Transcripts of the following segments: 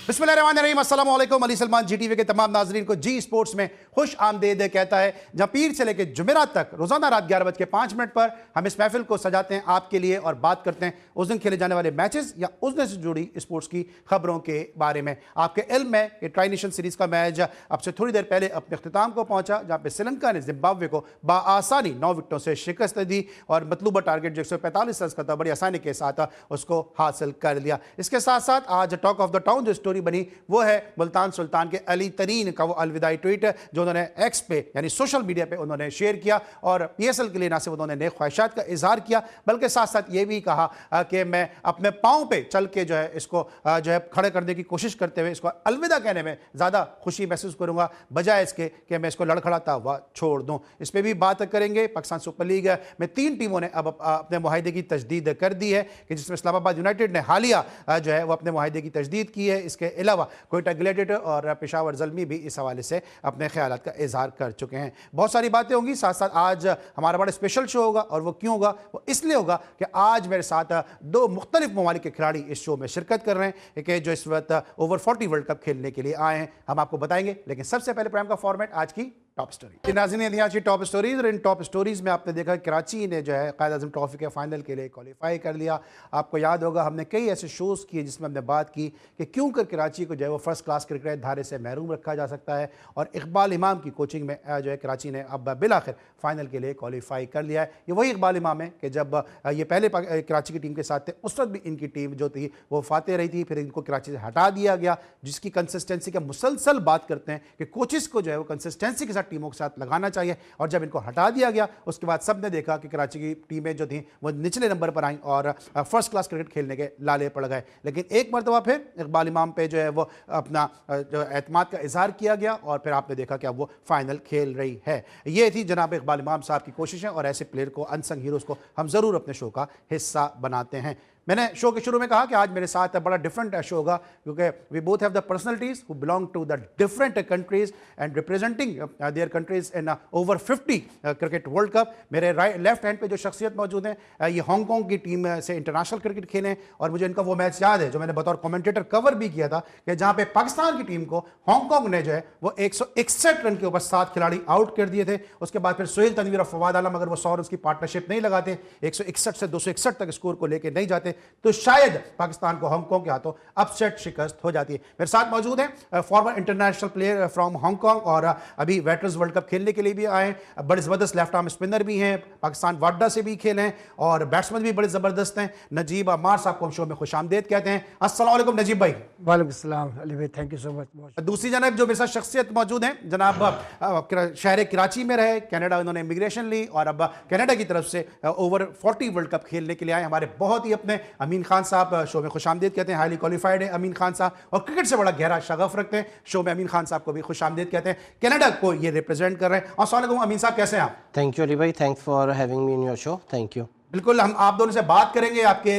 बिस्मिल्लाहिर्रहमानिर्रहीम, अस्सलाम वालेकुम। अली सलमान जी टीवी के तमाम नाजरीन को जी स्पोर्ट्स में खुश आमदीद कहता है, जहाँ पीर से लेकर जुमेरात तक रोजाना रात 11:05 पर हम इस महफिल को सजाते हैं आपके लिए और बात करते हैं उस दिन खेले जाने वाले मैचेस या उस दिन से जुड़ी स्पोर्ट्स की खबरों के बारे में। आपके इल्म में कि ट्राई नेशन सीरीज का मैच अब से थोड़ी देर पहले अपने अख्तिताम को पहुंचा, जहाँ पे श्रीलंका ने जिम्बाब्वे को बाआसानी 9 विकेटों से शिकस्त दी और मतलूबा टारगेट जो 145 रन का था बड़ी आसानी के साथ उसको हासिल कर लिया। इसके साथ साथ आज टॉक ऑफ द टाउन जो स्टोरी बनी वो है मुल्तान सुल्तान के अली तरीन का वो अलविदाई ट्वीट जो उन्होंने एक्स पे यानी सोशल मीडिया पे उन्होंने शेयर किया और पीएसएल के लिए ना सिर्फ उन्होंने नेक ख्वाहिशात का इजहार किया बल्कि साथ साथ ये भी कहा कि मैं अपने पाँव पे चल के जो है इसको जो है खड़े करने की कोशिश करते हुए इसको अलविदा कहने में ज़्यादा खुशी महसूस करूंगा बजाय इसके कि मैं इसको लड़खड़ाता हुआ छोड़ दूं। इस पर भी बात करेंगे। पाकिस्तान सुपर लीग में 3 टीमों ने अब अपने मुआहदे की तजदीद कर दी है कि जिसमें इस्लामाबाद यूनाइटेड ने हालिया जो है वो अपने मुआहदे की तजदीद की है। इसके अलावा कोयटा ग्लैडिएटर और पेशावर ज़ल्मी भी इस हवाले से अपने ख्यालात का इजहार कर चुके हैं। बहुत सारी बातें होंगी। साथ साथ आज हमारा बड़ा स्पेशल शो होगा और वो क्यों होगा? वो इसलिए होगा कि आज मेरे साथ 2 मुख्तलिफ ममालिक के खिलाड़ी इस शो में शिरकत कर रहे हैं कि जो इस वक्त ओवर 40 वर्ल्ड कप खेलने के लिए आए हैं। हम आपको बताएंगे, लेकिन सबसे पहले प्रोग्राम का फॉर्मेट आज की टॉप स्टोरी। नाज़रीन, आज की टॉप स्टोरीज और इन टॉप स्टोरीज में आपने देखा कराची ने जो है कायद आज़म ट्रॉफी के फाइनल के लिए क्वालिफाई कर लिया। आपको याद होगा हमने कई ऐसे शोज़ किए जिसमें हमने बात की कि क्यों कर कराची को जो है वो फर्स्ट क्लास क्रिकेट धारे से महरूम रखा जा सकता है और इकबाल इमाम की कोचिंग में जो है कराची ने अब बिलाखिर फाइनल के लिए क्वालिफाई कर लिया है। ये वही इकबाल इमाम है कि जब ये पहले कराची की टीम के साथ थे उस वक्त भी इनकी टीम जो थी वो फाते रही थी, फिर इनको कराची से हटा दिया गया, जिसकी कंसिस्टेंसी का मुसलसल बात करते हैं कि कोचिज़ को जो है वो कंसिस्टेंसी के साथ टीमों के साथ लगाना चाहिए। और जब इनको हटा दिया गया उसके बाद सबने देखा कि कराची की टीमें जो थी वो निचले नंबर पर आईं और फर्स्ट क्लास क्रिकेट खेलने के लाले पड़ गए। लेकिन एक मरतबा फिर इकबाल इमाम पे जो है वो अपना जो एतमाद का इजहार किया गया और फिर आपने देखा कि अब वो फाइनल खेल रही है। ये थी जनाब इकबाल इमाम साहब की कोशिशें और ऐसे प्लेयर को, अनसंग हीरोज़ को हम ज़रूर अपने शो का हिस्सा बनाते हैं। मैंने शो के शुरू में कहा कि आज मेरे साथ बड़ा डिफरेंट शो होगा क्योंकि we both have the personalities who belong to the different countries and representing their countries in over 50 cricket world cup. मेरे लेफ्ट हैंड पे जो शख्सियत मौजूद हैं ये हांगकॉन्ग की टीम से इंटरनेशनल क्रिकेट खेले हैं और मुझे इनका वो मैच याद है जो मैंने बतौर कमेंटेटर कवर भी किया था कि जहाँ पे पाकिस्तान की टीम को हांगकॉन्ग ने जो है वो 161 रन के ऊपर 7 खिलाड़ी आउट कर दिए थे। उसके बाद फिर सोहेल तनवीर और फवाद आलम अगर वो 100 रन की पार्टनरशिप नहीं लगाते, 161 से 261 तक स्कोर को लेकर नहीं जाते तो शायद पाकिस्तान को हांगकांग के हाथों अपसेट शिकस्त हो जाती है। मेरे साथ मौजूद हैं farmer international player from Hong Kong और अभी वेटरन्स वर्ल्ड कप खेलने के लिए भी आए हैं। बड़े ज़बरदस्त लेफ्ट आर्म स्पिनर भी हैं, पाकिस्तान वाडा से भी खेले हैं और बैट्समैन भी बड़े ज़बरदस्त हैं। नजीब अम्मार साहब को हम शो में खुशामदीद कहते हैं। अस्सलाम वालेकुम नजीब भाई। वालेकुम सलाम अली भाई, थैंक यू सो मच। दूसरी जनाब जो मेरे साथ शख्सियत मौजूद हैं जनाब शहर कराची में रहे, कनाडा उन्होंने इमिग्रेशन ली और अब कनाडा की तरफ से ओवर 40 वर्ल्ड कप खेलने के लिए आए हमारे बहुत ही अपने अमीन खान साहब शो में खुशामदीद कहते हैं। हाईली क्वालिफाइड है अमीन खान साहब और क्रिकेट से बड़ा गहरा शगफ रखते हैं। शो में अमीन खान साहब को भी खुशामदीद कहते हैं, कनाडा को ये रिप्रेजेंट कर रहे हैं। अस्सलाम वालेकुम अमीन साहब, कैसे हैं आप? थैंक यू अली भाई, thanks for having me in your show. Thank you. बिल्कुल, हम आप दोनों से बात करेंगे आपके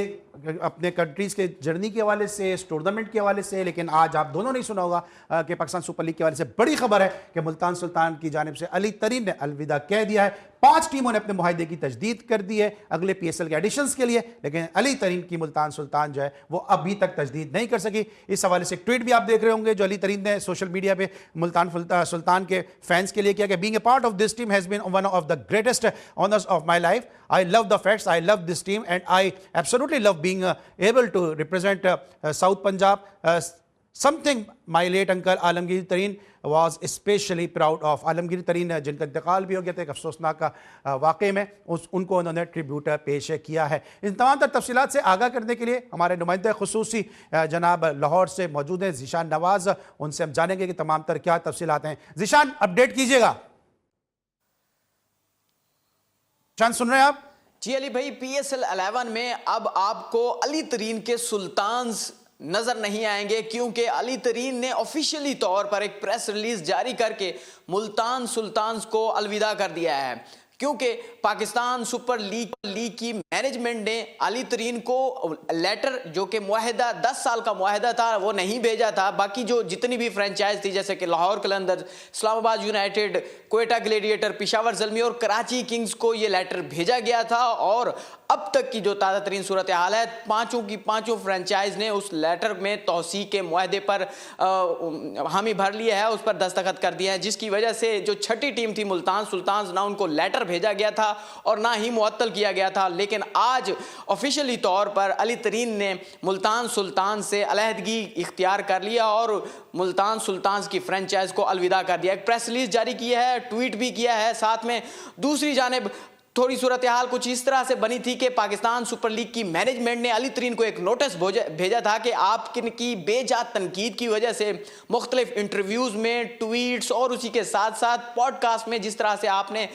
अपने कंट्रीज के जर्नी के हवाले से, इस टूर्नामेंट के हवाले से, लेकिन आज आप दोनों ने सुना होगा कि पाकिस्तान सुपर लीग के हवाले से बड़ी खबर है कि मुल्तान सुल्तान की जानिब से अली तरीन ने अलविदा कह दिया है। 5 टीमों ने अपने मुआहदे की तजदीद कर दी है अगले पीएसएल के एडिशंस के लिए, लेकिन अली तरीन की मुल्तान सुल्तान जो है वो अभी तक तजदीद नहीं कर सकी। इस हवाले से एक ट्वीट भी आप देख रहे होंगे जो अली तरीन ने सोशल मीडिया पे मुल्तान सुल्तान के फैंस के लिए किया कि being a part of this team has been one of the greatest honours of my life. I love the facts, I love this team and I absolutely love being able to represent South Punjab, something my late uncle Alamgir Tareen was especially proud of। Alamgir तरीन जिनका इंतकाल भी हो गया था एक अफसोसनाक वाक़े में, उनको उन्होंने ट्रिब्यूट पेश किया है। इन तमाम तर तफसीलात से आगाह करने के लिए हमारे नुमाइंदे खुसूसी जनाब लाहौर से मौजूद हैं ज़ीशान नवाज़। उनसे हम जानेंगे कि तमाम तर क्या तफसीलात हैं। ज़ीशान, अपडेट कीजिएगा। ज़ीशान, सुन रहे हैं आप? जी अली भाई, पीएसएल 11 में अब आपको अली तरीन के सुल्तान्स नजर नहीं आएंगे क्योंकि अली तरीन ने ऑफिशियली तौर पर एक प्रेस रिलीज जारी करके मुल्तान सुल्तान्स को अलविदा कर दिया है। क्योंकि पाकिस्तान सुपर लीग की मैनेजमेंट ने अली तरीन को लेटर जो कि मुआहदा 10 साल का मुआहदा था वो नहीं भेजा था। बाकी जो जितनी भी फ्रेंचाइज थी जैसे कि लाहौर कलंदर, इस्लामाबाद यूनाइटेड, कोयटा ग्लैडिएटर, पेशावर ज़ल्मी और कराची किंग्स को ये लेटर भेजा गया था और अब तक की जो ताज़ा तरीन सूरत हाल है, पांचों की पांचों फ्रेंचाइज ने उस लेटर में तौसी के मुआहदे पर हामी भर लिया है, उस पर दस्तखत कर दिया है, जिसकी वजह से जो छठी टीम थी मुल्तान सुल्तान, ना उनको लेटर भेजा गया था और ना ही मुअत्तल किया गया था। लेकिन आज ऑफिशियली तौर पर अली तरीन ने मुल्तान सुल्तान से अलहदगी इख्तियार कर लिया और मुल्तान सुल्तान की फ्रेंचाइज को अलविदा कर दिया। एक प्रेस रिलीज जारी की है, ट्वीट भी किया है साथ में। दूसरी जानिब थोड़ी सूरत हाल कुछ इस तरह से बनी थी कि पाकिस्तान सुपर लीग की मैनेजमेंट ने अली तरीन को एक नोटिस भेजा था कि आपकी बेजात तनकीद की वजह से मुख्तलिफ इंटरव्यूज में, ट्वीट्स और उसी के साथ साथ पॉडकास्ट में जिस तरह से आपने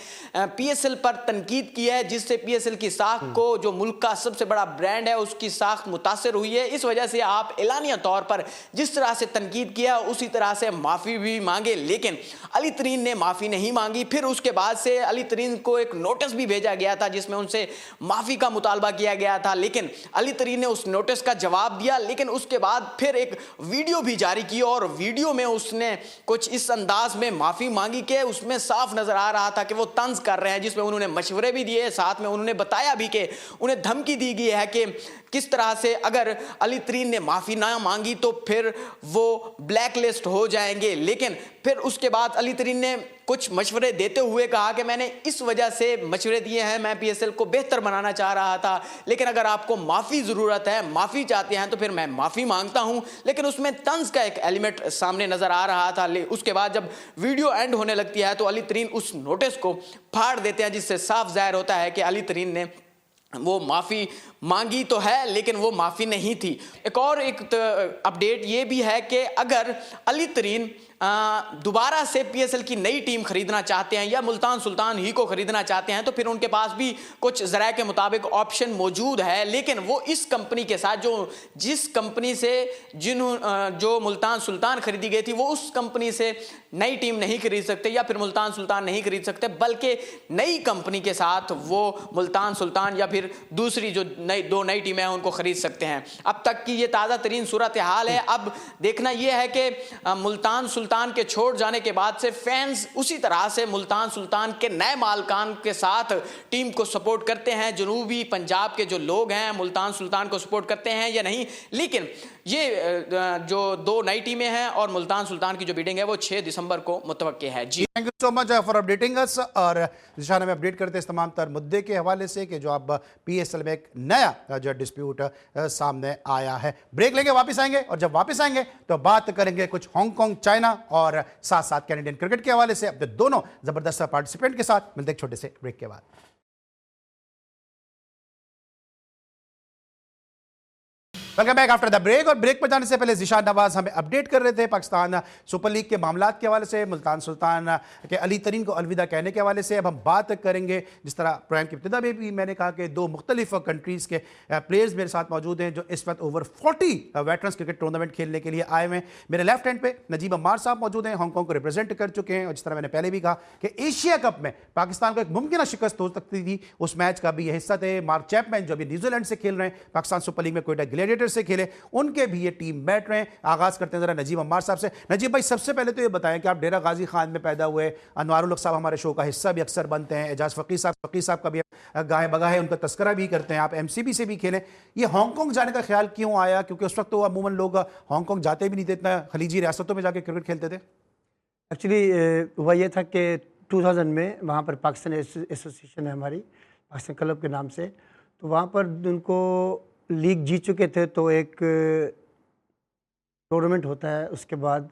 PSL पर तनकीद की है, जिससे PSL की साख को, जो मुल्क का सबसे बड़ा ब्रांड है, उसकी साख मुतासर हुई है। इस वजह से आप एलानिया तौर पर जिस तरह से तनकीद किया उसी तरह से माफ़ी भी मांगे, लेकिन अली तरीन ने माफ़ी नहीं मांगी। फिर उसके बाद से अली तरीन को एक नोटिस भी भेजा गया था जिसमें उनसे माफी का मुतालबा किया गया था, लेकिन अली तरीन ने उस नोटिस का जवाब दिया। लेकिन उसके बाद फिर एक वीडियो भी जारी की और वीडियो में उसने कुछ इस अंदाज में माफी मांगी कि उसमें साफ नजर आ रहा था कि वो तंज कर रहे हैं, जिसमें उन्होंने मशवरे भी दिए, साथ में उन्होंने बताया भी कि उन्हें धमकी दी गई है कि किस तरह से अगर अली तरीन ने माफी ना मांगी तो फिर वो ब्लैक लिस्ट हो जाएंगे। लेकिन फिर उसके बाद अली तरीन ने कुछ मशवरे देते हुए कहा कि मैंने इस वजह से मशवरे दिए हैं, मैं PSL को बेहतर बनाना चाह रहा था, लेकिन अगर आपको माफ़ी ज़रूरत है, माफ़ी चाहते हैं तो फिर मैं माफ़ी मांगता हूं। लेकिन उसमें तंज का एक एलिमेंट सामने नज़र आ रहा था। उसके बाद जब वीडियो एंड होने लगती है तो अली तरीन उस नोटिस को फाड़ देते हैं, जिससे साफ जाहिर होता है कि अली तरीन ने वो माफ़ी मांगी तो है लेकिन वो माफ़ी नहीं थी। एक और अपडेट ये भी है कि अगर अली तरीन दोबारा से PSL की नई टीम खरीदना चाहते हैं या मुल्तान सुल्तान ही को खरीदना चाहते हैं तो फिर उनके पास भी कुछ ज़राए के मुताबिक ऑप्शन मौजूद है, लेकिन वो इस कंपनी के साथ जिस कंपनी से जो मुल्तान सुल्तान खरीदी गई थी वो उस कंपनी से नई टीम नहीं खरीद सकते या फिर मुल्तान सुल्तान नहीं खरीद सकते, बल्कि नई कंपनी के साथ वो मुल्तान सुल्तान या फिर दूसरी जो दो नई टीमें हैं उनको खरीद सकते हैं। अब तक की ये ताज़ा तरीन सूरत हाल है। अब देखना यह है कि मुल्तान सुल्तान के छोड़ जाने के बाद से फैंस उसी तरह से मुल्तान सुल्तान के नए मालकान के साथ टीम को सपोर्ट करते हैं, जनूबी पंजाब के जो लोग हैं मुल्तान सुल्तान को सपोर्ट करते हैं या नहीं। लेकिन ये जो दो नई टीमें हैं और मुल्तान सुल्तान की जो बिडिंग है वो 6 दिसंबर को मुतवक्के है। जी thank you so much for updating us. और जिशान में अपडेट करते हैं इस तमाम तर मुद्दे के हवाले से कि जो अब PSL में एक नया जो डिस्प्यूट सामने आया है। ब्रेक लेंगे, वापस आएंगे और जब वापस आएंगे तो बात करेंगे कुछ हांगकांग, चाइना और साथ साथ कैनेडियन क्रिकेट के हवाले से अपने दोनों जबरदस्त पार्टिसिपेंट के साथ। मिलते हैं छोटे से ब्रेक के बाद। Welcome back after the break. और ब्रेक पर जाने से पहले ज़िशान नवाज हमें अपडेट कर रहे थे पाकिस्तान सुपर लीग के मामलात के हवाले से, मुल्तान सुल्तान के अली तरीन को अलविदा कहने के हवाले से। अब हम बात करेंगे, जिस तरह प्रोग्राम की इब्तिदा में भी मैंने कहा कि दो मुख्तलिफ कंट्रीज़ के प्लेयर्स मेरे साथ मौजूद हैं जो इस वक्त ओवर 40 वेटरन्स क्रिकेट टूर्नामेंट खेलने के लिए आए हुए हैं। मेरे लेफ्ट हैंड पे नजीब अम्मार साहब मौजूद हैं, हांगकांग को रिप्रेजेंट कर चुके हैं। और जिस तरह मैंने पहले भी कहा कि एशिया कप में पाकिस्तान को एक मुमकिन शिकस्त हो सकती थी, उस मैच का भी ये हिस्सा थे। मार्क चैपमैन जो अभी न्यूजीलैंड से खेल रहे हैं, पाकिस्तान सुपर लीग में कोयटा ग्लैडिएटर से खेले, उनके भी ये टीम बैठ रहे हैं। आगाज करते हैं जरा नजीब अम्मार साहब से। नजीब भाई, सबसे पहले तो ये बताएं कि आप डेरा गाजी खान में पैदा हुए, अनवारुल हक साहब हमारे शो का हिस्सा भी अक्सर बनते हैं, एजाज फकीर साहब का भी गाहे बगाहे उनका तस्करा भी करते हैं, आप MCB से भी खेलें। ये हांगकांग जाने का ख्याल क्यों आया? क्योंकि उस वक्त तो अमूमन लोग हांगकांग जाते भी नहीं थे, इतना खलीजी रियासतों में जाके क्रिकेट खेलते थे। एक्चुअली हुआ ये था कि 2000 में वहाँ पर पाकिस्तान एसोसिएशन है हमारी, पाकिस्तान क्लब के नाम से, तो वहाँ पर उनको लीग जीत चुके थे तो एक टूर्नामेंट होता है, उसके बाद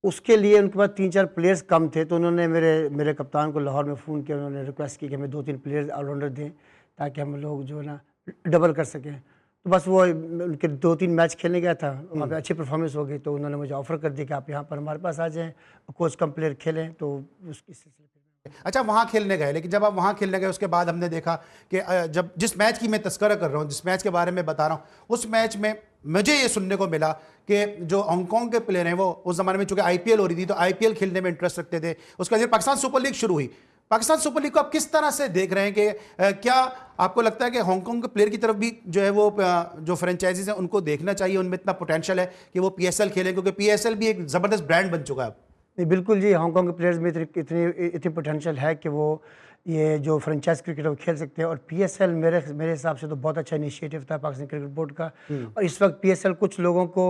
उसके लिए उनके पास 3-4 प्लेयर्स कम थे, तो उन्होंने मेरे कप्तान को लाहौर में फ़ोन किया, उन्होंने रिक्वेस्ट की कि हमें 2-3 प्लेयर्स ऑलराउंडर दें ताकि हम लोग जो है ना डबल कर सकें। तो बस वो उनके 2-3 मैच खेलने गया था, वहाँ पे अच्छी परफॉर्मेंस हो गई, तो उन्होंने मुझे ऑफ़र कर दिया कि आप यहाँ पर हमारे पास आ जाएँ, कोच कम प्लेयर खेलें। तो उसकी सिलसिले। अच्छा, वहाँ खेलने गए, लेकिन जब आप वहाँ खेलने गए उसके बाद हमने देखा कि जब जिस मैच की मैं तस्करा कर रहा हूँ, जिस मैच के बारे में बता रहा हूँ, उस मैच में मुझे ये सुनने को मिला कि जो हांगकांग के प्लेयर हैं वो उस ज़माने में चूँकि IPL हो रही थी तो IPL खेलने में इंटरेस्ट रखते थे। उसके बाद पाकिस्तान सुपर लीग शुरू हुई। पाकिस्तान सुपर लीग को आप किस तरह से देख रहे हैं कि क्या आपको लगता है कि हांगकांग के प्लेयर की तरफ भी जो है वो जो फ्रेंचाइजीज हैं उनको देखना चाहिए, उनमें इतना पोटेंशियल है कि वो PSL खेलें, क्योंकि PSL भी एक ज़बरदस्त ब्रांड बन चुका है अब? नहीं, बिल्कुल जी, हांगकांग के प्लेयर्स में इतनी पोटेंशियल है कि वो ये जो फ्रेंचाइज क्रिकेट वो खेल सकते हैं। और PSL मेरे हिसाब से तो बहुत अच्छा इनिशिएटिव था पाकिस्तान क्रिकेट बोर्ड का। और इस वक्त PSL कुछ लोगों को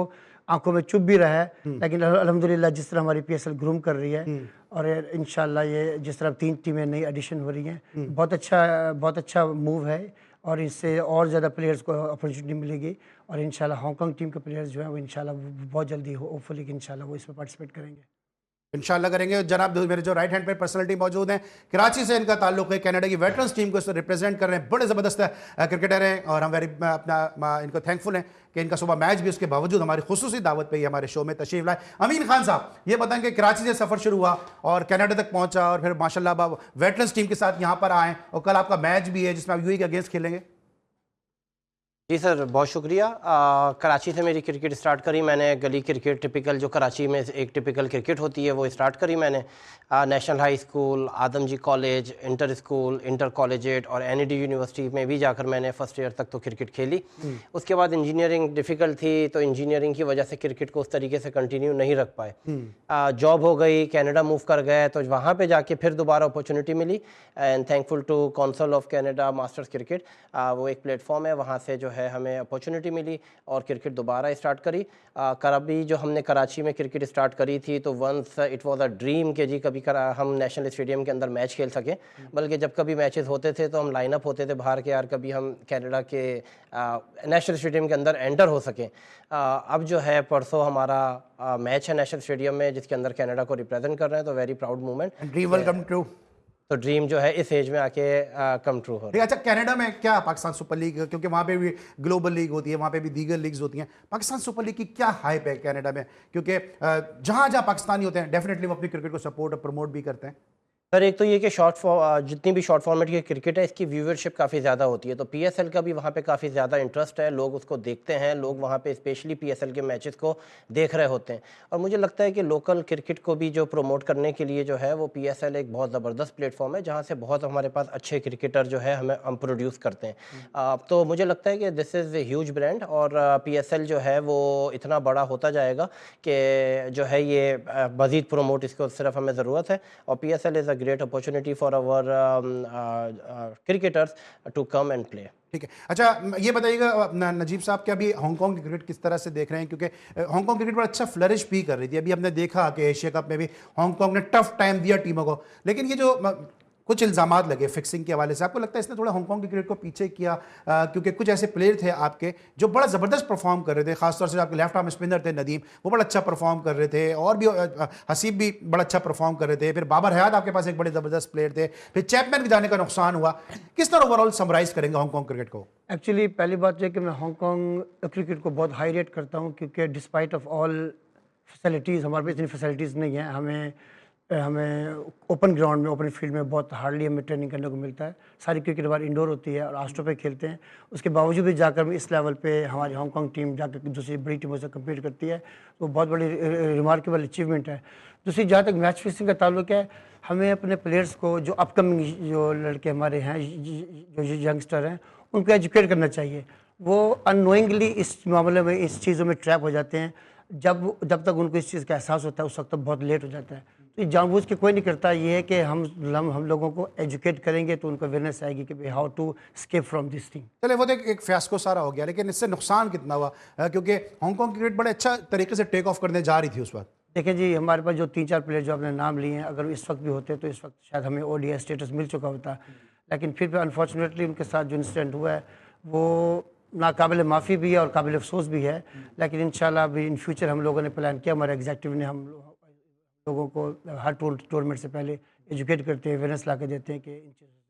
आंखों में चुभ भी रहा है, लेकिन अल्हम्दुलिल्लाह जिस तरह हमारी PSL ग्रूम कर रही है और इंशाल्लाह ये जिस तरह 3 टीमें नई एडिशन हो रही हैं, बहुत अच्छा मूव है। और इससे और ज़्यादा प्लेयर्स को अपॉर्चुनिटी मिलेगी और इंशाल्लाह हांगकांग टीम के प्लेयर्स जो हैं वो इंशाल्लाह बहुत जल्दी होपफुली कि इंशाल्लाह वो इसमें पार्टिसिपेट करेंगे। इंशाल्लाह करेंगे। जनाब मेरे जो राइट हैंड पे पर्सनालिटी मौजूद हैं, कराची से इनका ताल्लुक है, कनाडा की वेटरन्स टीम को इस रिप्रेजेंट कर रहे हैं, बड़े ज़बरदस्त क्रिकेटर हैं और हम इनको थैंकफुल हैं कि इनका सुबह मैच भी उसके बावजूद हमारी खुसूसी दावत पे ही हमारे शो में तशरीफ लाए। अमीन खान साहब, ये बताएं कि कराची से सफ़र शुरू हुआ और कनाडा तक पहुंचा और फिर माशाल्लाह आप वेटरन्स टीम के साथ यहाँ पर आए और कल आपका मैच भी है जिसमें आप यूएई के अगेंस्ट खेलेंगे। जी सर, बहुत शुक्रिया। कराची से मेरी क्रिकेट स्टार्ट करी मैंने। गली क्रिकेट टिपिकल जो कराची में एक टिपिकल क्रिकेट होती है वो स्टार्ट करी मैंने। National high school, Adamjee college, inter school, inter collegiate और NED यूनिवर्सिटी में भी जाकर मैंने फर्स्ट ईयर तक तो क्रिकेट खेली। उसके बाद इंजीनियरिंग डिफ़िकल्ट थी तो इंजीनियरिंग की वजह से क्रिकेट को उस तरीके से कंटिन्यू नहीं रख पाए। जॉब हो गई, कनाडा मूव कर गए तो वहाँ पे जाके फिर दोबारा अपॉर्चुनिटी मिली and thankful to council of Canada masters cricket, वो एक प्लेटफॉर्म है, वहाँ से जो है हमें अपॉर्चुनिटी मिली और क्रिकेट दोबारा स्टार्ट करी। कभी जो हमने कराची में क्रिकेट स्टार्ट करी थी तो once it was a dream कि जी कभी हम नेशनल स्टेडियम के अंदर मैच खेल सकें। बल्कि जब कभी मैचेस होते थे तो हम लाइनअप होते थे बाहर के, यार कभी हम कनाडा के नेशनल स्टेडियम के अंदर एंटर हो सकें। अब जो है परसों हमारा मैच है नेशनल स्टेडियम में जिसके अंदर कनाडा को रिप्रेजेंट कर रहे हैं, तो very proud moment. Dream will come true. तो ड्रीम जो है इस एज में आके कम ट्रू हो रहा है। अच्छा, कनाडा में क्या पाकिस्तान सुपर लीग, क्योंकि वहाँ पे भी ग्लोबल लीग होती है, वहाँ पे भी दीगर लीग्स होती हैं, पाकिस्तान सुपर लीग की क्या हाइप है कनाडा में? क्योंकि जहाँ जहाँ पाकिस्तानी होते हैं डेफिनेटली वो अपनी क्रिकेट को सपोर्ट और प्रमोट भी करते हैं। सर एक तो ये कि जितनी भी शॉर्ट फॉर्मेट की क्रिकेट है इसकी व्यूअरशिप काफ़ी ज़्यादा होती है, तो PSL का भी वहाँ पे काफ़ी ज़्यादा इंटरेस्ट है, लोग उसको देखते हैं, लोग वहाँ पे स्पेशली PSL के मैचेस को देख रहे होते हैं। और मुझे लगता है कि लोकल क्रिकेट को भी जो प्रमोट करने के लिए जो है वो PSL एक बहुत ज़बरदस्त प्लेटफॉर्म है जहाँ से बहुत हमारे पास अच्छे क्रिकेटर जो है हम प्रोड्यूस करते हैं। तो मुझे लगता है कि this is a huge brand और PSL जो है वो इतना बड़ा होता जाएगा कि जो है ये मज़ीद प्रमोट इसको सिर्फ हमें ज़रूरत है। और PSL is great opportunity for our cricketers to come and play। ठीक है। अच्छा, ये बताइएगा नजीब साहब कि अभी हांगकांग की क्रिकेट किस तरह से देख रहे हैं, क्योंकि हांगकांग क्रिकेट बड़ा अच्छा फ्लरिश भी कर रही थी। अभी हमने देखा कि एशिया कप में भी हांगकांग ने टफ टाइम दिया टीमों को, लेकिन ये जो कुछ इल्ज़ामात लगे फिक्सिंग के हवाले से, आपको लगता है इसने थोड़ा हांगकांग की क्रिकेट को पीछे किया? क्योंकि कुछ ऐसे प्लेयर थे आपके जो बड़ा ज़बरदस्त परफॉर्म कर रहे थे, खासतौर से आपके लेफ्ट आर्म स्पिनर थे नदीम, वो बड़ा अच्छा परफॉर्म कर रहे थे, और भी हसीब भी बड़ा अच्छा परफॉर्म कर रहे थे, फिर बाबर हयात आपके पास एक बड़े ज़बरदस्त प्लेयर थे, फिर चैपमैन के जाने का नुकसान हुआ। किस तरह ओवरऑल समराइज़ करेंगे हांगकांग क्रिकेट को? एक्चुअली पहली बात यह कि मैं हांगकांग क्रिकेट को बहुत हाई रेट करता हूँ, क्योंकि डिस्पाइट ऑफ ऑल फैसिलिटीज़, हमारे पास इतनी फैसिलिटीज़ नहीं है। हमें ओपन ग्राउंड में, ओपन फील्ड में बहुत हार्डली हमें ट्रेनिंग करने को मिलता है। सारी क्रिकेट हमारी इंडोर होती है और आस्ट्रो पे खेलते हैं। उसके बावजूद भी जाकर इस लेवल पे हमारी हांगकांग टीम जाकर दूसरी बड़ी टीमों से कम्पीट करती है, तो बहुत बड़ी रिमार्केबल अचीवमेंट है। दूसरी जहाँ तक मैच फिक्सिंग का ताल्लुक है, हमें अपने प्लेयर्स को जो अपकमिंग जो लड़के हमारे हैं, जो यंगस्टर हैं, उनको एजुकेट करना चाहिए। वो अननोइंगली इस मामले में, इस चीज़ों में ट्रैप हो जाते हैं। जब तक उनको इस चीज़ का एहसास होता है उस वक्त तक बहुत लेट हो जाता है। तो ये जानबूझ के कोई नहीं करता। ये है कि हम लोगों को एजुकेट करेंगे तो उनको अवेयरनेस आएगी कि how to escape from this thing. चले, वो तो एक फियास्को सारा हो गया, लेकिन इससे नुकसान कितना हुआ? क्योंकि हांगकांग क्रिकेट बड़े अच्छा तरीके से टेक ऑफ करने जा रही थी उस वक्त। देखिए जी, हमारे पास जो 3-4 प्लेयर जो आपने नाम लिए हैं, अगर इस वक्त भी होते तो इस वक्त शायद हमें ODI स्टेटस मिल चुका होता, लेकिन फिर भी अनफॉर्चुनेटली उनके साथ जो इंसिडेंट हुआ है वो नाकाबिल माफ़ी भी है और काबिल अफसोस भी है। लेकिन इंशाल्लाह अभी इन फ्यूचर हम लोगों ने प्लान किया, हमारे एग्जीक्यूटिव ने हम लोगों को हर टूर्नामेंट से पहले एजुकेट करते हैं, अवेयरनेस ला के देते हैं कि इन चीज़ों से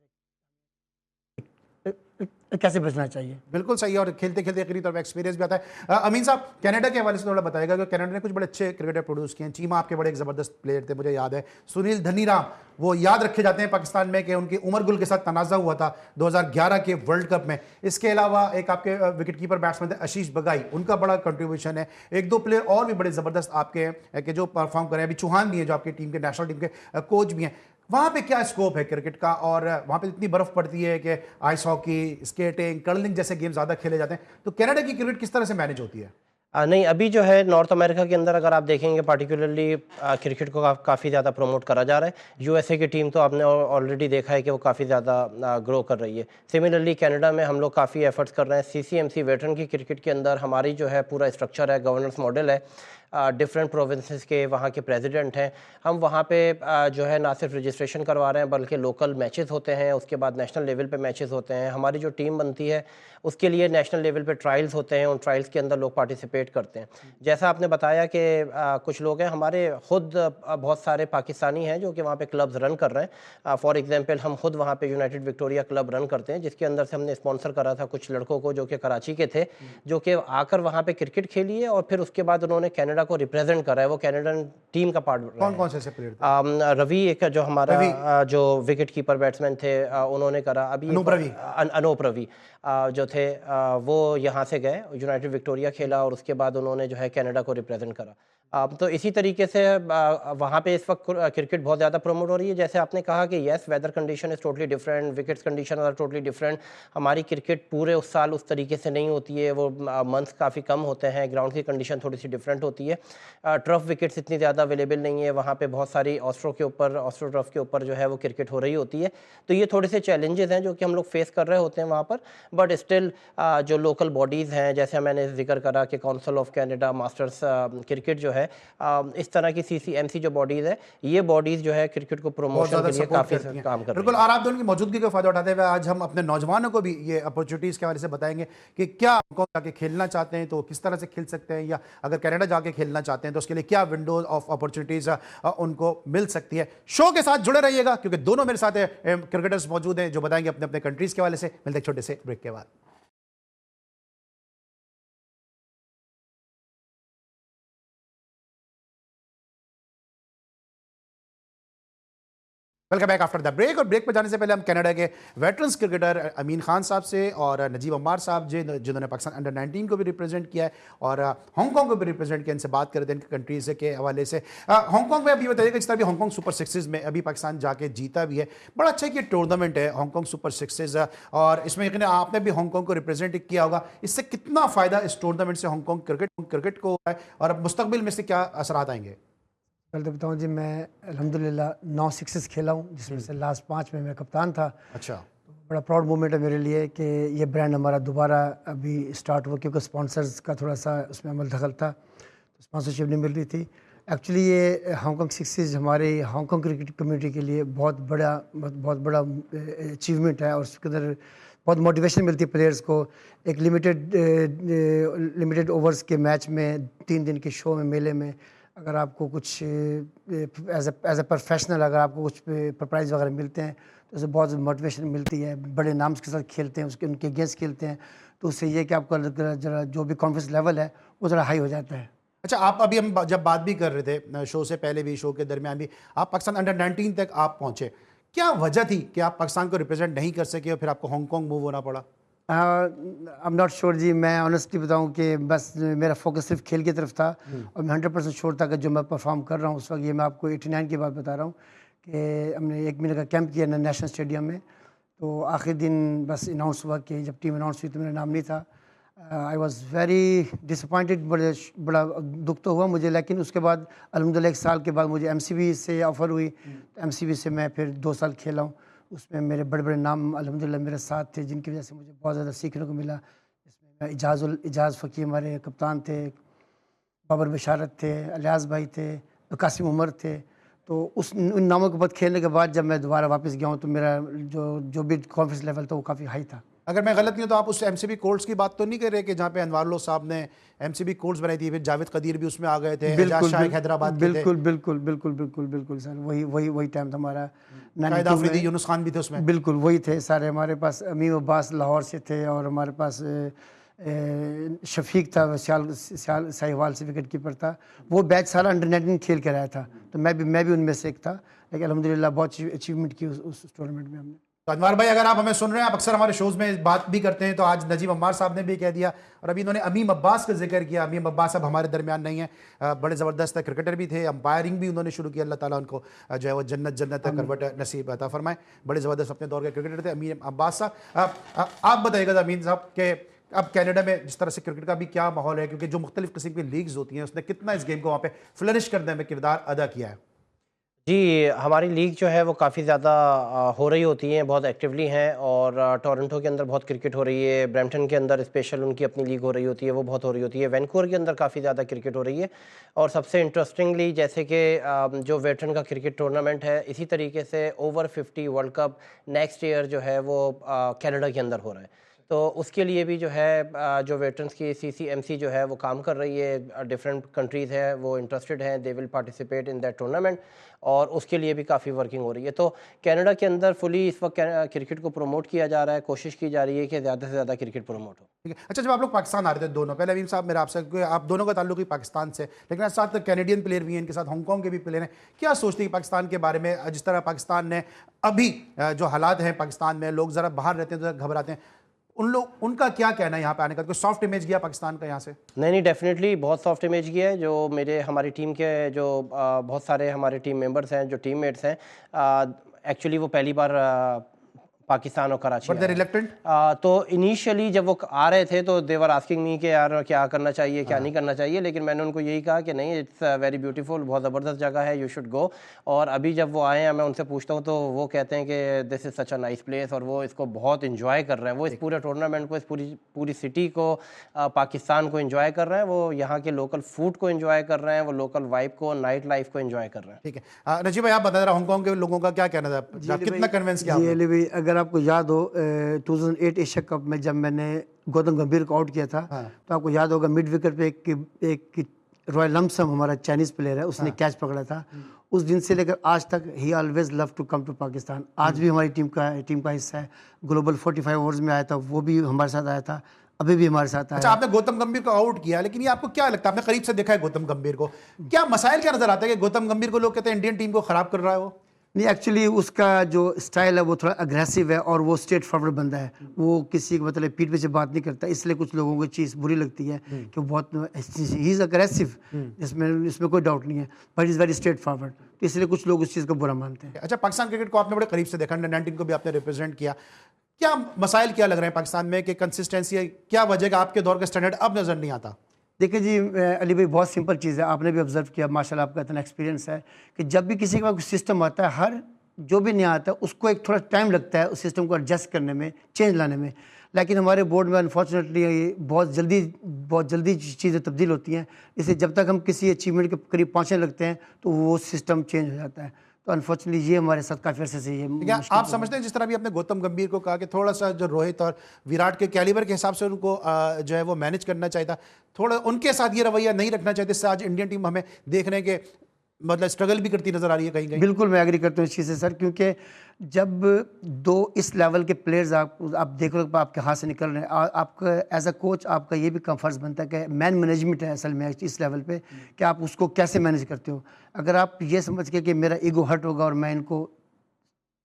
कैसे बचना चाहिए। बिल्कुल सही है, और खेलते खेलते एक तरफ एक्सपीरियंस भी आता है। अमीन साहब, कनाडा के हवाले से थोड़ा बताएगा कि कनाडा ने कुछ बड़े अच्छे क्रिकेटर प्रोड्यूस किए हैं। चीमा आपके बड़े एक ज़बरदस्त प्लेयर थे, मुझे याद है। सुनील धनीराम, वो याद रखे जाते हैं पाकिस्तान में कि उनकी उमर गुल के साथ तनाज़ा हुआ था 2011 के वर्ल्ड कप में। इसके अलावा एक आपके विकेट कीपर बैट्समैन थे आशीष बगाई, उनका बड़ा कंट्रीब्यूशन है। एक दो प्लेयर और भी बड़े ज़बरदस्त आपके हैं कि जो परफॉर्म करें। अभी चौहान भी हैं जो आपकी टीम के, नेशनल टीम के कोच भी हैं। वहाँ पे क्या स्कोप है क्रिकेट का? और वहाँ पे इतनी बर्फ़ पड़ती है कि आइस हॉकी, स्केटिंग, कर्लिंग जैसे गेम ज़्यादा खेले जाते हैं, तो कनाडा की क्रिकेट किस तरह से मैनेज होती है? नहीं, अभी जो है नॉर्थ अमेरिका के अंदर अगर आप देखेंगे पार्टिकुलरली क्रिकेट को काफ़ी ज़्यादा प्रमोट करा जा रहा है। यूएसए की टीम तो आपने ऑलरेडी देखा है कि वो काफ़ी ज़्यादा ग्रो कर रही है। सिमिलरली कनाडा में हम लोग काफ़ी एफर्ट्स कर रहे हैं। सीसीएमसी वेटरन की क्रिकेट के अंदर हमारी जो है पूरा स्ट्रक्चर है, गवर्नेंस मॉडल है। डिफरेंट प्रोविंसेस के वहाँ के प्रेसिडेंट हैं। हम वहाँ पे जो है ना सिर्फ रजिस्ट्रेशन करवा रहे हैं बल्कि लोकल मैचेस होते हैं, उसके बाद नेशनल लेवल पे मैचेस होते हैं। हमारी जो टीम बनती है उसके लिए नेशनल लेवल पे ट्रायल्स होते हैं, उन ट्रायल्स के अंदर लोग पार्टिसिपेट करते हैं। जैसा आपने बताया कि कुछ लोग हैं हमारे खुद बहुत सारे पाकिस्तानी हैं जो कि वहाँ पे क्लब्स रन कर रहे हैं। फॉर एग्जांपल हम खुद वहाँ पे यूनाइटेड विक्टोरिया क्लब रन करते हैं, जिसके अंदर से हमने स्पॉन्सर करा था कुछ लड़कों को जो कि कराची के थे, जो कि आकर वहाँ पे क्रिकेट खेली है और फिर उसके बाद उन्होंने कनाडा को रिप्रेजेंट करा है। वो कैनेडियन टीम का पार्ट कौन कौन से ऐसे प्लेयर थे? रवि एक जो हमारा जो विकेट कीपर बैट्समैन थे उन्होंने करा। अभी अनूप रवि जो थे वो यहाँ से गए, यूनाइटेड विक्टोरिया खेला और उसके बाद उन्होंने जो है कनाडा को रिप्रेजेंट करा। तो इसी तरीके से वहाँ पे इस वक्त क्रिकेट बहुत ज़्यादा प्रमोट हो रही है। जैसे आपने कहा कि yes, weather condition is totally different, wickets condition are totally different. हमारी क्रिकेट पूरे उस साल उस तरीके से नहीं होती है, वो मंथ्स काफ़ी कम होते हैं, ग्राउंड की कंडीशन थोड़ी सी डिफरेंट होती है। टर्फ विकेट्स इतनी ज़्यादा अवेलेबल नहीं है वहाँ पे, बहुत सारी ऑस्ट्रो टर्फ के ऊपर जो है वो क्रिकेट हो रही होती है। तो ये थोड़े से चैलेंजेस हैं जो कि हम लोग फेस कर रहे होते हैं वहाँ पर। बट स्टिल जो लोकल बॉडीज़ हैं, जैसे मैंने जिक्र करा कि council of Canada masters cricket जो है, इस तरह की सीसीएमसी जो बॉडीज़ है, ये बॉडीज़ जो है क्रिकेट को प्रमोशन के लिए काफ़ी काम कर रही है। बिल्कुल। और आप दोनों की मौजूदगी का फायदा उठाते हुए आज हम अपने नौजवानों को भी ये अपॉर्चुनिटीज़ के हवाले से बताएंगे कि क्या हांगकॉन्ग जाके खेलना चाहते हैं तो किस तरह से खेल सकते हैं, या अगर कनाडा जाके खेलना चाहते हैं तो उसके लिए क्या विंडोज ऑफ अपॉर्चुनिटीज़ उनको मिल सकती है। शो के साथ जुड़े रहिएगा क्योंकि दोनों मेरे साथ क्रिकेटर्स मौजूद हैं जो बताएंगे अपने अपने कंट्रीज़ के हवाले से। मिलते हैं छोटे से ब्रेक के बाद। Welcome back after the break. और ब्रेक पर जाने से पहले हम कनाडा के वेटरन्स क्रिकेटर अमीन खान साहब से और नजीब अम्मार साहब जिन्होंने पाकिस्तान अंडर 19 को भी रिप्रेजेंट किया है और हांगकॉन्ग को भी रिप्रेजेंट किया, इनसे बात कर रहे थे इनके कंट्रीज के हवाले से। हांगकॉन्ग में अभी बताइएगा, जिस तरह भी हांगकॉन्ग सुपर सिक्सेज में अभी पाकिस्तान जाके जीता भी है, बड़ा अच्छा कि टूर्नामेंट है हांगकॉन्ग सुपर सिक्सेज, और इसमें यकीन आपने भी हांगकॉन्ग को रिप्रेजेंट किया होगा। इससे कितना फ़ायदा इस टूर्नामेंट से हांगकॉन्ग क्रिकेट को है और मुस्तकबिल में से क्या असरात आएंगे? पहले तो बताऊँ जी, मैं अल्हम्दुलिल्लाह 9 सिक्सेस खेला हूँ, जिसमें से लास्ट 5 में मैं कप्तान था। अच्छा, बड़ा प्राउड मोमेंट है मेरे लिए कि ये ब्रांड हमारा दोबारा अभी स्टार्ट हुआ, क्योंकि स्पॉन्सर्स का थोड़ा सा उसमें अमल दखल था, तो स्पॉन्सरशिप नहीं मिल रही थी। एक्चुअली ये हांगकॉन्ग सिक्सेस हमारे हांगकॉन्ग क्रिकेट कम्युनिटी के लिए बहुत बड़ा अचीवमेंट है और उसके अंदर बहुत मोटिवेशन मिलती है प्लेयर्स को। एक लिमिटेड ओवर्स के मैच में 3 दिन के शो में, मेले में, अगर आपको कुछ एज ए प्रोफेशनल अगर आपको कुछ प्राइज़ वगैरह मिलते हैं तो उससे बहुत मोटिवेशन मिलती है। बड़े नाम्स के साथ खेलते हैं, उसके उनके अगेंस्ट खेलते हैं, तो उससे ये कि आपका जरा जो भी कॉन्फिडेंस लेवल है वो ज़रा हाई हो जाता है। अच्छा, आप अभी हम जब बात भी कर रहे थे शो से पहले भी, शो के दरमियान भी, आप पाकिस्तान अंडर 19 तक आप पहुंचे, क्या वजह थी कि आप पाकिस्तान को रिप्रेजेंट नहीं कर सके और फिर आपको हांगकॉन्ग मूव होना पड़ा? आई एम नॉट श्योर जी, मैं ऑनेस्टली बताऊं कि बस मेरा फोकस सिर्फ खेल की तरफ था और मैं 100% श्योर था कि जो मैं परफॉर्म कर रहा हूं उस वक्त, ये मैं आपको 89 की बात बता रहा हूं कि हमने 1 महीने का कैंप किया नेशनल स्टेडियम में, तो आखिरी दिन बस अनाउंस हुआ कि जब टीम अनाउंस हुई तो मेरा नाम नहीं था। आई वॉज़ वेरी डिसअपॉइंटेड, बड़ा दुख तो हुआ मुझे, लेकिन उसके बाद अल्हम्दुलिल्लाह 1 साल के बाद मुझे MCB से ऑफ़र हुई, तो MCB से मैं फिर 2 साल खेला हूँ। उसमें मेरे बड़े बड़े नाम अल्हम्दुलिल्लाह मेरे साथ थे, जिनकी वजह से मुझे बहुत ज़्यादा सीखने को मिला। इसमें इजाज़ फ़की हमारे कप्तान थे, बाबर बशारत थे, अलियास भाई थे, कासिम उमर थे। तो उन नामों के बाद खेलने के बाद जब मैं दोबारा वापस गया हूँ तो मेरा जो भी कॉन्फिडेंस लेवल था वो काफ़ी हाई था। अगर मैं गलत नहीं हूँ तो आप उस MCB कोर्ट्स की बात तो नहीं कर रहे कि जहाँ पे अनवारुल्लाह साहब ने MCB कोर्ट्स बनाई थी, फिर जावेद कदीर भी उसमें आ गए थे, हैदराबाद के थे। बिल्कुल सर, वही टाइम था हमारा। शाहिद आफरीदी, यूनुस खान भी थे उसमें। बिल्कुल वही थे सारे। हमारे पास अमीम अब्बास लाहौर से थे और हमारे पास शफीक था, साहिवाल से विकेट कीपर था। वो बैच सारा अंडर 19 खेल के रहा था, तो मैं भी उनमें से एक था, लेकिन अल्हम्दुलिल्लाह बहुत अचीवमेंट की उस टूर्नामेंट में हमने। तो अनवार भाई, अगर आप हमें सुन रहे हैं, आप अक्सर हमारे शोज़ में बात भी करते हैं, तो आज नजीब अम्मार साहब ने भी कह दिया और अभी इन्होंने अमीम अब्बास का जिक्र किया। अमीम अब्बास अब हमारे दरमियान नहीं है, बड़े ज़बरदस्त क्रिकेटर भी थे, अंपायरिंग भी उन्होंने शुरू किया। अल्लाह ताला उनको जो है वो जन्नत करवट नसीब अता फरमाए। बड़े ज़बरदस्त अपने दौर के क्रिकेटर थे अमीम अब्बास साहब। आप बताइएगा अमीन साहब कि अब कनाडा में जिस तरह से क्रिकेट का भी क्या माहौल है, क्योंकि जो मुख्तलिफ किस्म की लीग्स होती हैं उसने कितना इस गेम को वहाँ पे फ्लरिश करने में किरदार अदा किया है? जी, हमारी लीग जो है वो काफ़ी ज़्यादा हो रही होती हैं, बहुत एक्टिवली हैं। और टोरंटो के अंदर बहुत क्रिकेट हो रही है, ब्रैम्पटन के अंदर स्पेशल उनकी अपनी लीग हो रही होती है, वो बहुत हो रही होती है। वैंकूवर के अंदर काफ़ी ज़्यादा क्रिकेट हो रही है। और सबसे इंटरेस्टिंगली जैसे कि जो वेटरन का क्रिकेट टूर्नामेंट है, इसी तरीके से over 50 world cup next year जो है वो कनाडा के अंदर हो रहा है। तो उसके लिए भी जो है जो वेटरन्स की CCMC जो है वो काम कर रही है, डिफरेंट कंट्रीज़ है वो इंटरेस्टेड हैं, they will participate in that tournament, और उसके लिए भी काफ़ी वर्किंग हो रही है। तो कनाडा के अंदर फुली इस वक्त क्रिकेट को प्रमोट किया जा रहा है, कोशिश की जा रही है कि ज़्यादा से ज़्यादा क्रिकेट प्रमोट हो। ठीक है। अच्छा, जब आप लोग पाकिस्तान आ रहे थे दोनों, पहले अमीन साहब मेरा आपसे, क्योंकि आप दोनों का ताल्लुक ही पाकिस्तान से, लेकिन साथ कैनेडियन प्लेयर भी हैं, इनके साथ हांगकांग के भी प्लेयर हैं, क्या सोचते हैं पाकिस्तान के बारे में? जिस तरह पाकिस्तान ने अभी जो हालात हैं पाकिस्तान में, लोग ज़रा बाहर रहते हैं तो घबराते हैं, उनका क्या कहना है यहाँ पे आने का? कोई सॉफ्ट इमेज गया पाकिस्तान का यहाँ से? नहीं, डेफिनेटली बहुत सॉफ्ट इमेज गया है। जो हमारी टीम के जो बहुत सारे हमारे टीम मेंबर्स हैं, जो टीममेट्स हैं, एक्चुअली वो पहली बार पाकिस्तान और कराची बट दे आए हैं। रिलक्टेंट? तो इनिशियली जब वो आ रहे थे तो देवर आस्किंग मी कि यार क्या करना चाहिए, क्या नहीं करना चाहिए, लेकिन मैंने उनको यही कहा कि नहीं, इट्स वेरी ब्यूटीफुल, बहुत ज़बरदस्त जगह है, यू शुड गो। और अभी जब वो आए हैं, मैं उनसे पूछता हूँ तो वो कहते हैं कि this is such a nice place, और वो इसको बहुत इंजॉय कर रहे हैं। वो इस पूरे टूर्नामेंट को, इस पूरी सिटी को, पाकिस्तान को इंजॉय कर रहे हैं। वो यहाँ के लोकल फूड को इंजॉय कर रहे हैं, वो लोकल वाइब को, नाइट लाइफ को इंजॉय कर रहे हैं। ठीक है। नजीब भाई, आप बता रहे हांगकांग के लोगों का क्या कहना था? कितना कन्विंस किया जी आपने? अली भाई, अगर आपको याद हो 2008 एशिया कप में जब मैंने गौतम गंभीर को आउट किया था, तो आपको याद होगा मिड विकेट पे एक रॉयल लमसम हमारा चाइनीज प्लेयर है, उसने कैच पकड़ा था। उस दिन से लेकर आज तक ही always love to come to Pakistan. आज भी हमारी टीम का हिस्सा है। ग्लोबल 45 ओवर्स में आया था, वो भी हमारे साथ आया था, अभी भी हमारे साथ आया। अच्छा, आपने गौतम गंभीर को आउट किया, लेकिन ये आपको क्या लगता है, आपने करीब से देखा है गौतम गंभीर को, क्या मसाइल क्या नजर आता है कि गौतम गंभीर को लोग कहते हैं इंडियन टीम को खराब कर रहा है? वो नहीं, एक्चुअली उसका जो स्टाइल है वो थोड़ा अग्रेसिव है और वो स्ट्रेट फॉरवर्ड बंदा है। वो किसी को मतलब पीठ पीछे बात नहीं करता, इसलिए कुछ लोगों को चीज़ बुरी लगती है कि वो बहुत ही इज़ अग्रेसिव, इसमें कोई डाउट नहीं है, but is very straight forward, तो इसलिए कुछ लोग उस चीज़ को बुरा मानते हैं। अच्छा, पाकिस्तान क्रिकेट को आपने बड़े करीब से देखा, अंडर 19 को भी आपने रिप्रेजेंट किया, क्या मसाइल क्या लग रहे हैं पाकिस्तान में कि कंसिस्टेंसी है, क्या वजह का आपके दौर का स्टैंडर्ड अब नजर नहीं आता? देखिए जी अली भाई, बहुत सिंपल चीज़ है, आपने भी ऑब्जर्व किया, माशाल्लाह आपका इतना एक्सपीरियंस है कि जब भी किसी के पास सिस्टम आता है, हर जो भी नया आता है उसको एक थोड़ा टाइम लगता है उस सिस्टम को एडजस्ट करने में, चेंज लाने में। लेकिन हमारे बोर्ड में अनफॉर्चुनेटली बहुत जल्दी चीज़ें तब्दील होती हैं, इसलिए जब तक हम किसी अचीवमेंट के करीब पहुँचने लगते हैं तो वो सिस्टम चेंज हो जाता है। तो अनफॉर्चुनेटली ये हमारे साथ काफ़ी अर्से से ये क्या आप समझते हैं, जिस तरह भी आपने गौतम गंभीर को कहा कि थोड़ा सा जो रोहित और विराट के कैलिबर के हिसाब से उनको जो है वो मैनेज करना चाहिए था, थोड़ा उनके साथ ये रवैया नहीं रखना चाहिए, जिससे आज इंडियन टीम हमें देख रहे हैं कि मतलब स्ट्रगल भी करती नजर आ रही है कहीं कहीं? बिल्कुल मैं एग्री करता हूँ इस चीज़ से सर, क्योंकि जब दो इस लेवल के प्लेयर्स आप देख लो आपके हाथ से निकल रहे हैं, आपका एज अ कोच आपका ये भी कम फर्ज बनता है कि मैन मैनेजमेंट है असल में इस लेवल पे, कि आप उसको कैसे मैनेज करते हो। अगर आप ये समझ के कि मेरा ईगो हर्ट होगा और मैं इनको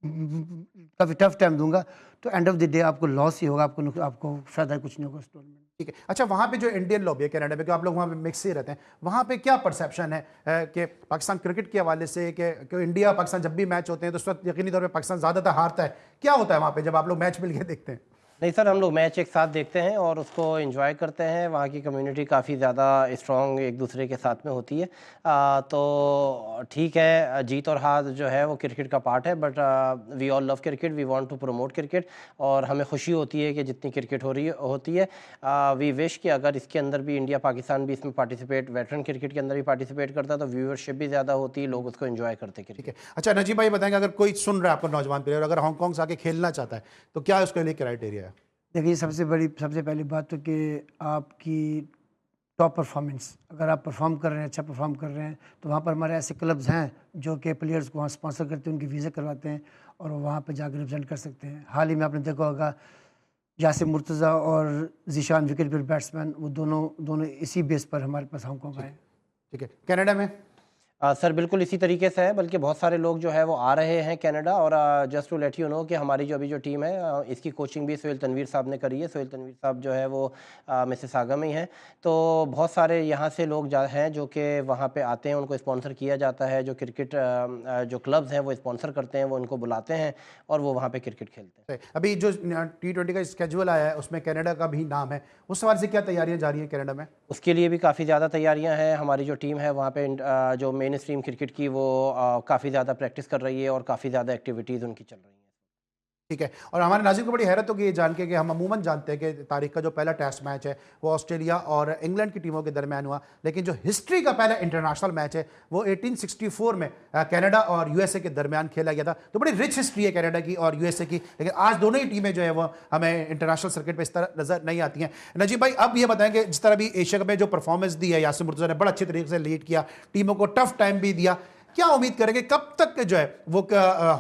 काफ़ी टफ टाइम दूंगा, तो एंड ऑफ द डे आपको लॉस ही होगा, आपको फायदा कुछ नहीं होगा उस टूर्नामेंट। ठीक है। अच्छा, वहाँ पे जो इंडियन लॉबी है कनाडा में, कि आप लोग वहाँ पे मिक्स ही रहते हैं, वहाँ पे क्या परसेप्शन है कि पाकिस्तान क्रिकेट के हवाले से कि इंडिया पाकिस्तान जब भी मैच होते हैं तो उस वक्त यकीनी तौर पे पाकिस्तान ज़्यादातर हारता है, क्या होता है वहाँ पे जब आप लोग मैच मिल के देखते हैं? नहीं सर, हम लोग मैच एक साथ देखते हैं और उसको एंजॉय करते हैं। वहाँ की कम्युनिटी काफ़ी ज़्यादा स्ट्रॉन्ग एक दूसरे के साथ में होती है। तो ठीक है, जीत और हार जो है वो क्रिकेट का पार्ट है, but we all love cricket, we want to promote cricket, और हमें खुशी होती है कि जितनी क्रिकेट होती है वी विश कि अगर इसके अंदर भी इंडिया पाकिस्तान भी इसमें पार्टिसिपेट, वेटरन क्रिकेट के अंदर भी पार्टिसिपेट करता तो व्यूअरशिप भी ज़्यादा होती, लोग उसको एंजॉय करते क्रिकेट। ठीक है। अच्छा, नजीब भाई बताएंगे, अगर कोई सुन रहा है आपको नौजवान प्लेयर, अगर हांगकांग से आके खेलना चाहता है तो क्या उसके लिए क्राइटेरिया है? देखिए सबसे पहली बात तो कि आपकी टॉप परफॉर्मेंस, अगर आप परफॉर्म कर रहे हैं, अच्छा परफॉर्म कर रहे हैं, तो वहाँ पर हमारे ऐसे क्लब्स हैं जो कि प्लेयर्स को वहाँ स्पॉन्सर करते हैं, उनकी वीज़ा करवाते हैं और वो वहाँ पर जाकर रिप्रेजेंट कर सकते हैं। हाल ही में आपने देखा होगा यासिर मुर्तज़ा और जीशान विकेट कीपर बैट्समैन, वो दोनों इसी बेस पर हमारे पास हांगकांग आए। ठीक है। कनाडा में सर बिल्कुल इसी तरीके से है, बल्कि बहुत सारे लोग जो है वो आ रहे हैं कनाडा। और just to let you know कि हमारी जो अभी जो टीम है इसकी कोचिंग भी सोहेल तनवीर साहब ने करी है। सोहेल तनवीर साहब जो है वो मिसिसागा में ही हैं। तो बहुत सारे यहाँ से लोग हैं जो कि वहाँ पे आते हैं, उनको स्पॉन्सर किया जाता है। जो क्रिकेट जो क्लब्स हैं वो स्पॉन्सर करते हैं, वो उनको बुलाते हैं और वो वहाँ पे क्रिकेट खेलते हैं। अभी जो T20 का स्केड्यूल आया है उसमें कनाडा का भी नाम है, उस सवाल से क्या तैयारियां जारी हैं कनाडा में? उसके लिए भी काफ़ी ज़्यादा तैयारियां हैं। हमारी जो टीम है वहाँ पे जो मेन स्ट्रीम क्रिकेट की वो काफ़ी ज़्यादा प्रैक्टिस कर रही है और काफ़ी ज़्यादा एक्टिविटीज़ उनकी चल रही हैं। ठीक है। और हमारे नाज़रीन को बड़ी हैरत होगी ये जान के कि हम अमूमन जानते हैं कि तारीख का जो पहला टेस्ट मैच है वो ऑस्ट्रेलिया और इंग्लैंड की टीमों के दरमियान हुआ, लेकिन जो हिस्ट्री का पहला इंटरनेशनल मैच है वो 1864 में कनाडा और यूएसए के दरमियान खेला गया था। तो बड़ी रिच हिस्ट्री है कनाडा की और यूएसए की, लेकिन आज दोनों ही टीमें जो है वो हमें इंटरनेशनल सर्किट पर इस तरह नजर नहीं आती हैं। नजीब भाई, अब ये बताएं कि जिस तरह भी एशिया कप में जो परफॉर्मेंस दी है यासिर मुर्तज़ा ने बड़ा अच्छे तरीके से लीड किया, टीमों को टफ टाइम भी दिया, क्या उम्मीद करेंगे कब तक जो है वो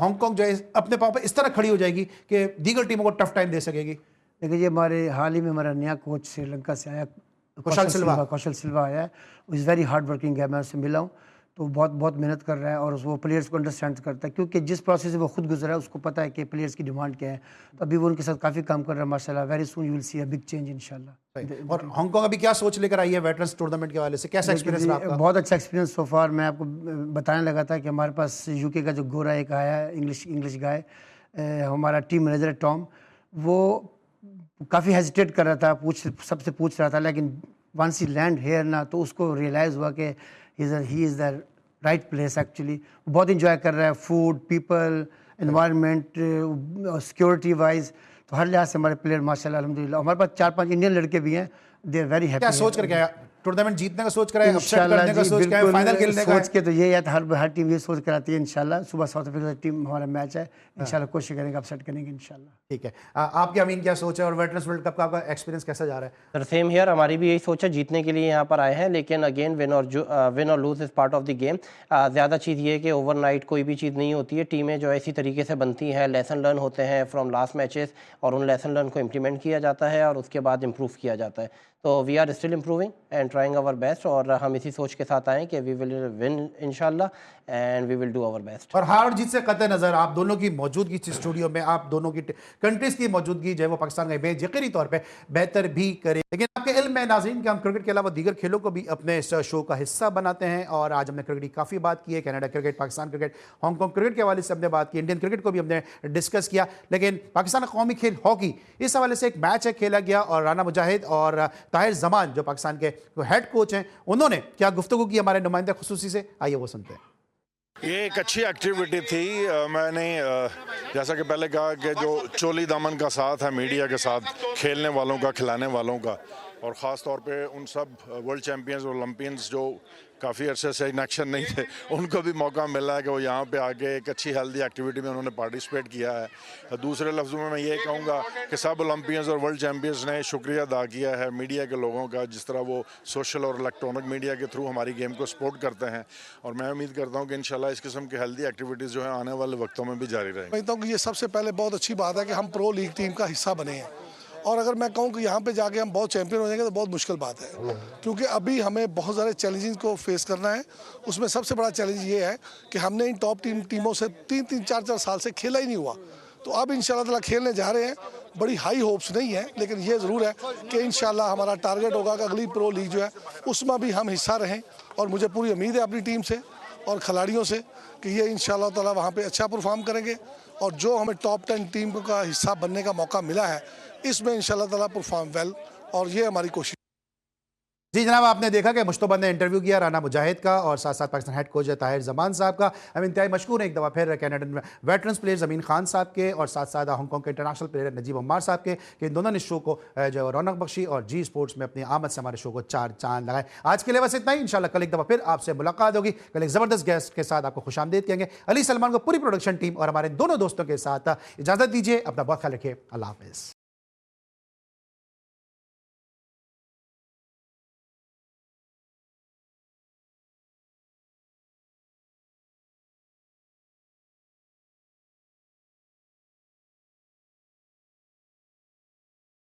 हांगकांग जो है अपने पांव पर इस तरह खड़ी हो जाएगी कि दीगर टीमों को टफ टाइम दे सकेगी? देखिए, ये हमारे हाल ही में हमारा नया कोच श्रीलंका से आया, कौशल सिल्वा आया है। इज़ वेरी हार्ड वर्किंग है, मैं उससे मिला हूँ, तो बहुत बहुत मेहनत कर रहा है और वो प्लेयर्स को अंडरस्टैंड करता है, क्योंकि जिस प्रोसेस से वो खुद गुजरा है उसको पता है कि प्लेयर्स की डिमांड क्या है। तो अभी वो उनके साथ काफ़ी काम कर रहा है माशाल्लाह। Very soon you will see a big change इंशाल्लाह। और हांगकांग अभी क्या सोच लेकर आई है वेटरन्स टूर्नामेंट के वाले से, कैसा एक्सपीरियंस रहा आपका? बहुत अच्छा एक्सपीरियंस सो फार। मैं आपको बताने लगा था कि हमारे पास यूके का जो गोरा एक आया है, इंग्लिश गाय, हमारा टीम मैनेजर है टॉम, वो काफ़ी हेजिटेट कर रहा था, सबसे पूछ रहा था, लेकिन वंस ही लैंड हेयर ना तो उसको रियलाइज़ हुआ कि he is the right place. Actually बहुत इंजॉय कर रहा है, food, people, environment, security wise, तो हर लिहाज से हमारे प्लेयर माशाल्लाह अल्हम्दुलिल्लाह। हमारे पास 4-5 इंडियन लड़के भी हैं, दे आर वेरी हैप्पी। क्या सोच करके आया? टूर्नामेंट जीतने का सोच कर आए, अपसेट करने का सोच कर आए, फाइनल खेलने का सोच के तो ये है, हर टीम ये सोच कर आती है इंशाल्लाह। सुबह साउथ अफ्रीका टीम हमारा मैच है, इंशाल्लाह कोशिश करेंगे अपसेट करने की इंशाल्लाह। ठीक है। आपकी अमीन क्या सोच है और वेटरन्स वर्ल्ड कप का आपका एक्सपीरियंस कैसा जा रहा है? सर सेम हियर, हमारी भी यही सोच है, जीतने के लिए यहाँ पर आए हैं, लेकिन अगेन विन और lose is part of the game. ज़्यादा चीज़ ये है कि ओवरनाइट कोई भी चीज़ नहीं होती है। टीमें जो है इसी तरीके से बनती हैं, लेसन लर्न होते हैं फ्रॉम लास्ट मैचेस और उन लेसन लर्न को इम्प्लीमेंट किया जाता है और उसके बाद इम्प्रूव किया जाता है। तो we are still improving and trying our best, और हम इसी सोच के साथ आए कि वी विल विन इंशाल्लाह and we will do our best. और हार और जीत से कतई नज़र आप दोनों की मौजूदगी इस स्टूडियो में, आप दोनों की कंट्रीज की मौजूदगी जो है वो पाकिस्तान का बेयकीनी तौर पे बेहतर भी करे। लेकिन आपके इल्म में नाज़रीन कि हम क्रिकेट के अलावा दीगर खेलों को भी अपने इस शो का हिस्सा बनाते हैं, और आज हमने क्रिकेट की काफ़ी बात की है, Canada cricket, Pakistan cricket, Hong Kong cricket के हवाले से हमने बात की, इंडियन क्रिकेट को भी हमने डिस्कस किया। लेकिन पाकिस्तान का कौमी खेल हॉकी, इस हवाले से एक मैच है खेला गया और राना मुजाहिद और ताहिर जमान जो पाकिस्तान के हेड कोच हैं, उन्होंने क्या गुफ्तगू की हमारे नुमाइंदे खुसूसी से, आइए वो सुनते हैं। ये एक अच्छी एक्टिविटी थी। मैंने जैसा कि पहले कहा कि जो चोली दामन का साथ है मीडिया के साथ, खेलने वालों का, खिलाने वालों का, और ख़ास तौर पे उन सब वर्ल्ड चैम्पियंस और ओलंपियंस जो काफ़ी अरसे से इन एक्शन नहीं थे, उनको भी मौका मिला है कि वो यहाँ पे आके एक अच्छी हेल्दी एक्टिविटी में उन्होंने पार्टिसिपेट किया है। दूसरे लफ्ज़ों में मैं ये कहूँगा कि सब ओलंपियंस और वर्ल्ड चैम्पियंस ने शुक्रिया अदा किया है मीडिया के लोगों का, जिस तरह वो सोशल और इलेक्ट्रॉनिक मीडिया के थ्रू हमारी गेम को सपोर्ट करते हैं। और मैं उम्मीद करता हूँ कि इंशाल्लाह इस किस्म की हेल्दी एक्टिविटीज़ जो है आने वाले वक्तों में भी जारी रहेंगी। समझता हूँ कि ये सबसे पहले बहुत अच्छी बात है कि हम प्रो लीग टीम का हिस्सा बने हैं, और अगर मैं कहूँ कि यहाँ पे जाके हम बहुत चैंपियन हो जाएंगे तो बहुत मुश्किल बात है, क्योंकि अभी हमें बहुत सारे चैलेंजेस को फेस करना है। उसमें सबसे बड़ा चैलेंज ये है कि हमने इन टॉप टीमों से 3-4 साल से खेला ही नहीं हुआ। तो अब इंशाल्लाह ताला खेलने जा रहे हैं। बड़ी हाई होप्स नहीं है, लेकिन ये ज़रूर है कि इंशाल्लाह हमारा टारगेट होगा कि अगली प्रो लीग जो है उसमें भी हम हिस्सा रहें, और मुझे पूरी उम्मीद है अपनी टीम से और खिलाड़ियों से कि ये इंशाल्लाह ताला वहाँ पे अच्छा परफॉर्म करेंगे, और जो हमें टॉप 10 टीम का हिस्सा बनने का मौका मिला है इसमें इंशाल्लाह ताला परफॉर्म वेल, और ये हमारी कोशिश। जी जनाब, आपने देखा कि मुश्तबा ने इंटरव्यू किया राना मुजाहिद का और साथ साथ पाकिस्तान हेड कोच ताहिर जमान साहब का। हम इंतहाई मशहूर हैं एक दफ़ा फिर कैनेडियन वेटरन्स प्लेयर ज़मीन खान साहब के और साथ साथ हांगकांग के इंटरनेशनल प्लेयर नजीब अम्मार साहब के, कि इन दोनों ने शो को जो रौनक बख्शी और जी स्पोर्ट्स में अपनी आमद से हमारे शो को 4 चांद लगाए। आज के लिए बस इतना ही, इंशाल्लाह कल एक दफ़ा फिर आपसे मुलाकात होगी, कल एक ज़बरदस्त गेस्ट के साथ आपको खुशामदीद कहेंगे। अली सलमान को, पूरी प्रोडक्शन टीम और हमारे दोनों दोस्तों के साथ इजाज़त दीजिए। अपना बहुत ख्याल रखिए। अल्लाह हाफ़िज़।